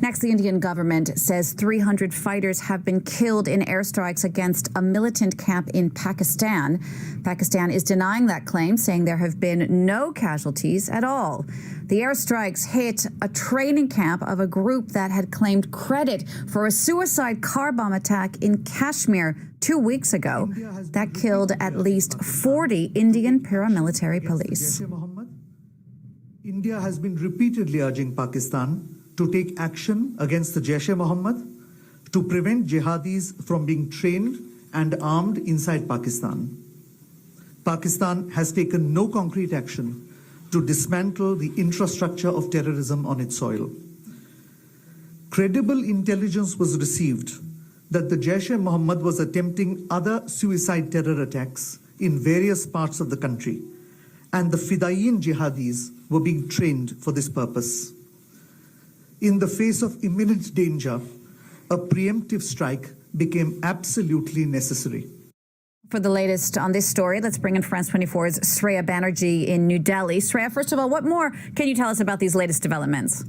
Next, the Indian government says 300 fighters have been killed in airstrikes against a militant camp in Pakistan. Pakistan is denying that claim, saying there have been no casualties at all. The airstrikes hit a training camp of a group that had claimed credit for a suicide car bomb attack in Kashmir 2 weeks ago. That killed at least 40 Indian paramilitary police. India has been repeatedly urging Pakistan to take action against the Jaish-e-Mohammed to prevent jihadis from being trained and armed inside Pakistan. Pakistan has taken no concrete action to dismantle the infrastructure of terrorism on its soil. Credible intelligence was received that the Jaish-e-Mohammed was attempting other suicide terror attacks in various parts of the country, and the Fidaiyin jihadis were being trained for this purpose. In the face of imminent danger, a preemptive strike became absolutely necessary. For the latest on this story, let's bring in France 24's Shreya Banerjee in New Delhi. Shreya, first of all, what more can you tell us about these latest developments?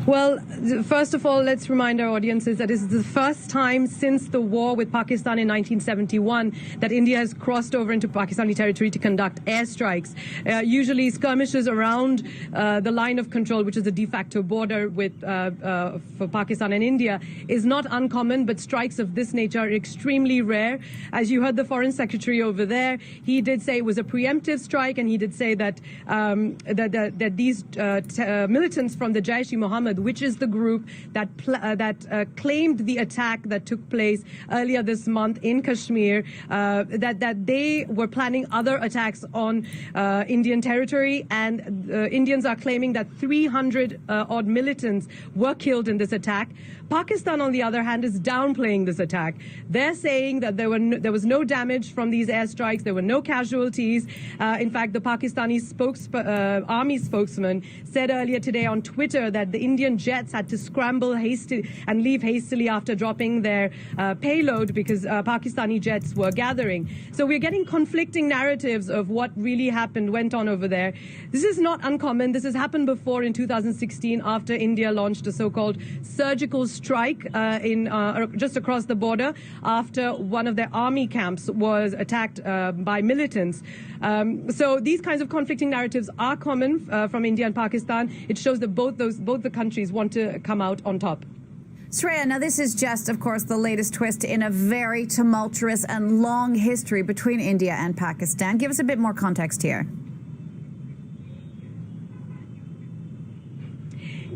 Well, first of all, let's remind our audiences that this is the first time since the war with Pakistan in 1971 that India has crossed over into Pakistani territory to conduct airstrikes. Usually skirmishes around the line of control, which is the de facto border with for Pakistan and India, is not uncommon, but strikes of this nature are extremely rare. As you heard the Foreign Secretary over there, he did say it was a preemptive strike, and he did say that that these militants from the Jaish-e-Mohammed, which is the group that claimed the attack that took place earlier this month in Kashmir, that they were planning other attacks on Indian territory, and Indians are claiming that 300 odd militants were killed in this attack. Pakistan, on the other hand, is downplaying this attack. They're saying that there was no damage from these airstrikes, there were no casualties. In fact, the Pakistani army spokesman said earlier today on Twitter that the Indian jets had to scramble hastily and leave hastily after dropping their payload because Pakistani jets were gathering. So we're getting conflicting narratives of what really went on over there. This is not uncommon. This has happened before in 2016 after India launched a so-called surgical strike just across the border after one of their army camps was attacked by militants. So these kinds of conflicting narratives are common from India and Pakistan. It shows that both the countries want to come out on top. Shreya, now this is just, of course, the latest twist in a very tumultuous and long history between India and Pakistan. Give us a bit more context here.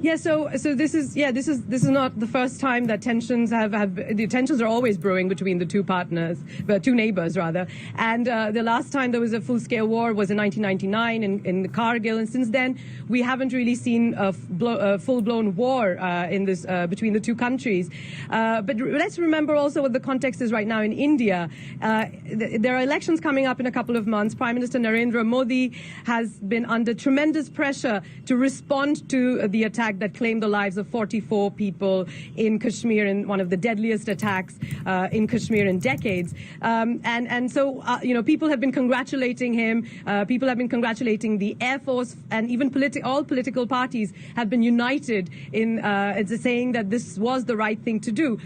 Yeah, so this is not the first time that tensions the tensions are always brewing between the two neighbors rather. And the last time there was a full-scale war was in 1999 in Kargil, and since then we haven't really seen a full-blown war in this between the two countries. But let's remember also what the context is right now in India. There are elections coming up in a couple of months. Prime Minister Narendra Modi has been under tremendous pressure to respond to the attack that claimed the lives of 44 people in Kashmir, in one of the deadliest attacks in Kashmir in decades. So people have been congratulating him. People have been congratulating the Air Force, and even all political parties have been united in saying that this was the right thing to do.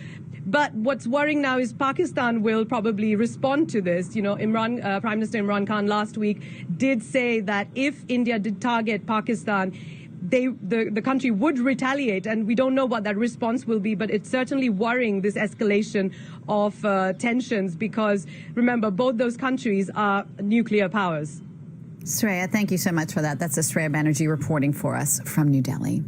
But what's worrying now is Pakistan will probably respond to this. Prime Minister Imran Khan last week did say that if India did target Pakistan, the country would retaliate, and we don't know what that response will be, but it's certainly worrying, this escalation of tensions, because remember, both those countries are nuclear powers. Shreya, thank you so much for that. That's Shreya Banerjee reporting for us from New Delhi.